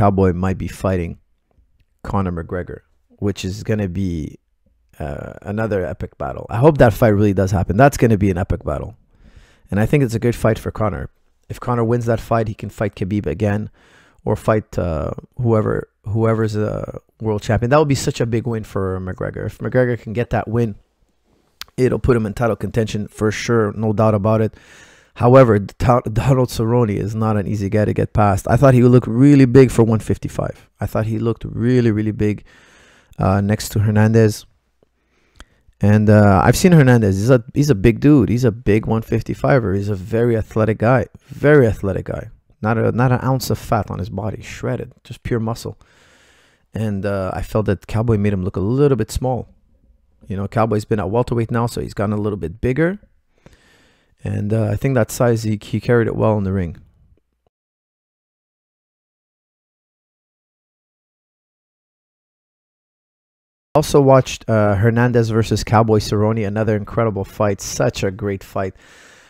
Cowboy might be fighting Conor McGregor, which is going to be another epic battle. I hope that fight really does happen. That's going to be an epic battle. And I think it's a good fight for Conor. If Conor wins that fight, he can fight Khabib again or fight whoever's a world champion. That would be such a big win for McGregor. If McGregor can get that win, it'll put him in title contention for sure, no doubt about it. However, Donald Cerrone is not an easy guy to get past. I thought he would look really big for 155. I thought he looked really, really big next to Hernandez. And I've seen Hernandez. He's a big dude. He's a big 155er. He's a very athletic guy. Very athletic guy. Not an ounce of fat on his body. Shredded. Just pure muscle. And I felt that Cowboy made him look a little bit small. You know, Cowboy's been at welterweight now, so he's gotten a little bit bigger. And I think that size, he carried it well in the ring. Also watched Hernandez versus Cowboy Cerrone, another incredible fight. Such a great fight.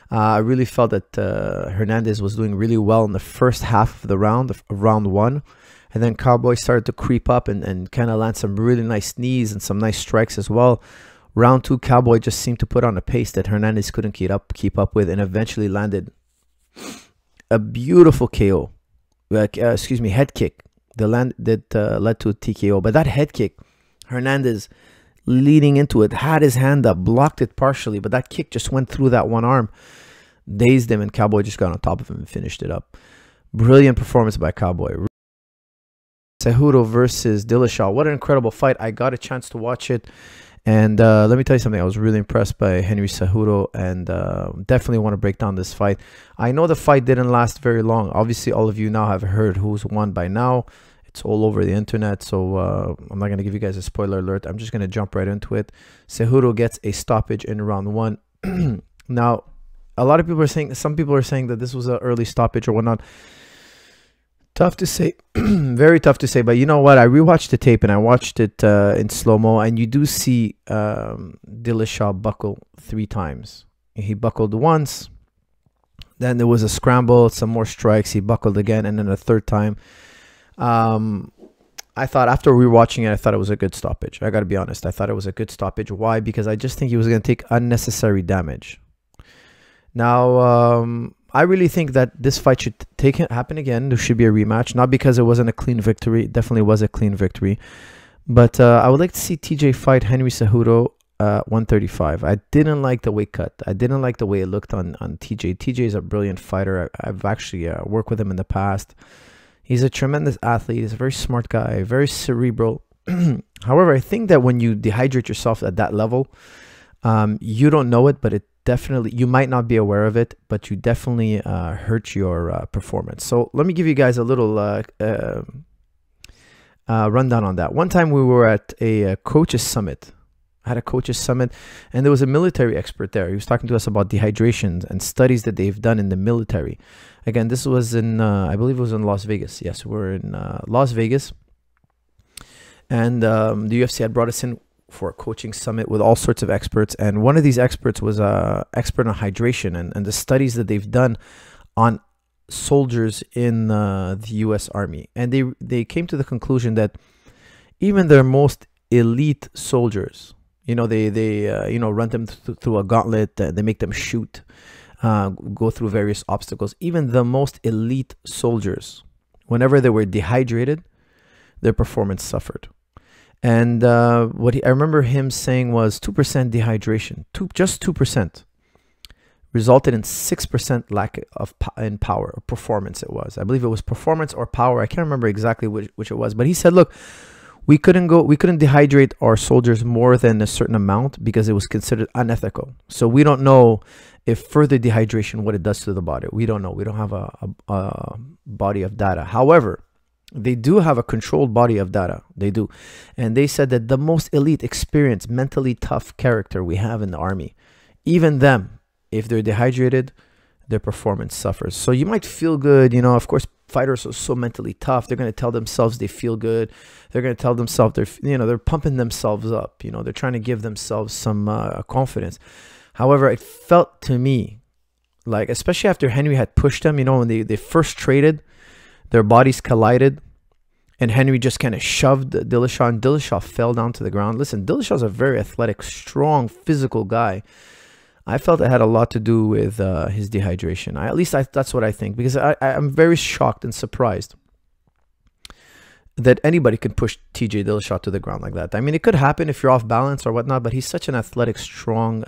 I really felt that Hernandez was doing really well in the first half of the round, round one. And then Cowboy started to creep up and kind of land some really nice knees and some nice strikes as well. Round two, Cowboy just seemed to put on a pace that Hernandez couldn't keep up with, and eventually landed a beautiful KO. Head kick that led to a TKO. But that head kick, Hernandez leading into it, had his hand up, blocked it partially, but that kick just went through that one arm, dazed him, and Cowboy just got on top of him and finished it up. Brilliant performance by Cowboy. Cejudo versus Dillashaw. What an incredible fight. I got a chance to watch it. And let me tell you something. I was really impressed by Henry Cejudo, and definitely want to break down this fight. I know the fight didn't last very long. Obviously, all of you now have heard who's won by now. It's all over the internet, so I'm not going to give you guys a spoiler alert. I'm just going to jump right into it. Cejudo gets a stoppage in round one. Now, a lot of people are saying, some people are saying that this was an early stoppage or whatnot. Tough to say. Very tough to say. But you know what? I rewatched the tape and I watched it in slow-mo, and you do see Dillashaw buckle 3 times. He buckled once. Then there was a scramble, some more strikes. He buckled again, and then a third time. I thought after rewatching it, I thought it was a good stoppage. I got to be honest. I thought it was a good stoppage. Why? Because I just think he was going to take unnecessary damage. Now, I really think that this fight should happen again. There should be a rematch. Not because it wasn't a clean victory. It definitely was a clean victory. But I would like to see TJ fight Henry Cejudo 135. I didn't like the weight cut. I didn't like the way it looked on TJ. TJ is a brilliant fighter. I've actually worked with him in the past. He's a tremendous athlete. He's a very smart guy, very cerebral. However, I think that when you dehydrate yourself at that level, you don't know it, but it definitely, you might not be aware of it, but you definitely hurt your performance. So let me give you guys a little rundown on that. One time we were at a coaches summit. I had a coaches summit, and there was a military expert there. He was talking to us about dehydration and studies that they've done in the military. Again, this was in, I believe it was in Las Vegas. Yes, we're in Las Vegas. And the UFC had brought us in for a coaching summit with all sorts of experts. And one of these experts was an expert on hydration and the studies that they've done on soldiers in the US Army. And they came to the conclusion that even their most elite soldiers, you know, they you know, run them through a gauntlet, they make them shoot, go through various obstacles. Even the most elite soldiers, whenever they were dehydrated, their performance suffered. And what I remember him saying was 2% dehydration, just 2%, resulted in 6% lack of in power or performance. It was, I believe it was performance or power. I can't remember exactly which it was, but he said, look, we couldn't dehydrate our soldiers more than a certain amount because it was considered unethical. So we don't know if further dehydration, what it does to the body. We don't know. We don't have a body of data. However, they do have a controlled body of data. They do. And they said that the most elite, experienced, mentally tough character we have in the army, even them, if they're dehydrated, their performance suffers. So you might feel good. You know, of course, fighters are so mentally tough. They're going to tell themselves they feel good. They're going to tell themselves they're pumping themselves up. You know, they're trying to give themselves some confidence. However, it felt to me like, especially after Henry had pushed them, you know, when they first traded, their bodies collided, and Henry just kind of shoved Dillashaw, and Dillashaw fell down to the ground. Listen, Dillashaw's a very athletic, strong, physical guy. I felt it had a lot to do with his dehydration. At least that's what I think, because I'm very shocked and surprised that anybody can push TJ Dillashaw to the ground like that. I mean, it could happen if you're off balance or whatnot, but he's such an athletic, strong,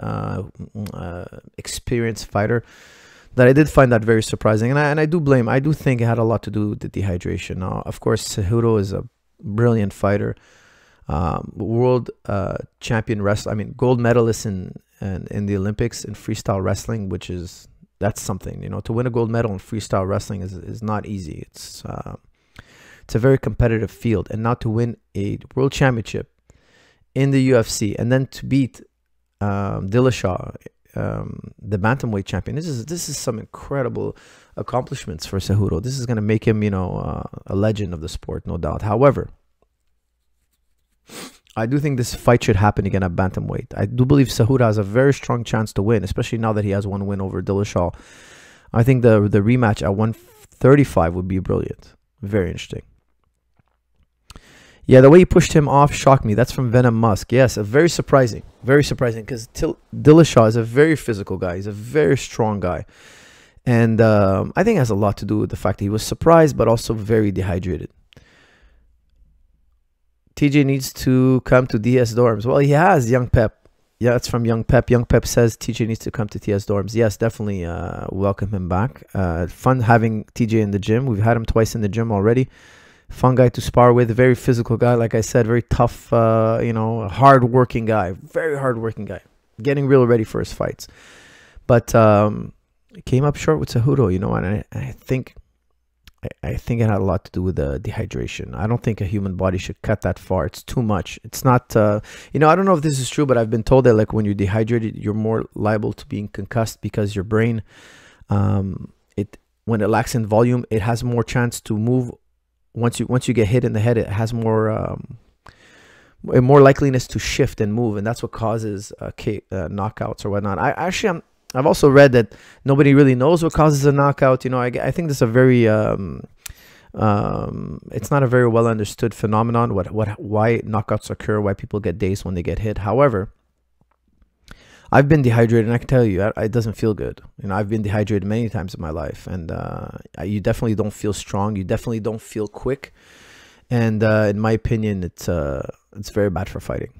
experienced fighter that I did find that very surprising. And I do think it had a lot to do with the dehydration. Now, of course, Cejudo is a brilliant fighter, world champion wrestler. I mean, gold medalist in the Olympics in freestyle wrestling, that's something. You know, to win a gold medal in freestyle wrestling is not easy. It's a very competitive field, and now to win a world championship in the UFC and then to beat Dillashaw, the bantamweight champion, this is some incredible accomplishments for Cejudo. This is going to make him, you know, a legend of the sport, no doubt. However, I do think this fight should happen again at bantamweight. I do believe Cejudo has a very strong chance to win, especially now that he has one win over Dillashaw. I think the rematch at 135 would be brilliant. Very interesting. Yeah, the way he pushed him off shocked me. That's from Venom Musk. Yes, very surprising. Very surprising, because Dillashaw is a very physical guy. He's a very strong guy. And I think it has a lot to do with the fact that he was surprised, but also very dehydrated. TJ needs to come to tsdorms. Well, he has, Young Pep. Yeah, it's from Young Pep. Young Pep says TJ needs to come to tsdorms. Yes, definitely welcome him back. Fun having TJ in the gym. We've had him twice in the gym already. Fun guy to spar with, a very physical guy, like I said, very tough, you know, hard-working guy, very hard-working guy, getting real ready for his fights. But came up short with Cejudo, you know, and I think it had a lot to do with the dehydration. I don't think a human body should cut that far. It's too much. It's not, you know, I don't know if this is true, but I've been told that like when you're dehydrated, you're more liable to being concussed because your brain, when it lacks in volume, it has more chance to move. Once you get hit in the head, it has more likeliness to shift and move, and that's what causes knockouts or whatnot. I've also read that nobody really knows what causes a knockout. You know, I think this is a very it's not a very well understood phenomenon. Why knockouts occur, why people get dazed when they get hit. However, I've been dehydrated, and I can tell you, it doesn't feel good. You know, I've been dehydrated many times in my life, and you definitely don't feel strong. You definitely don't feel quick, and in my opinion, it's very bad for fighting.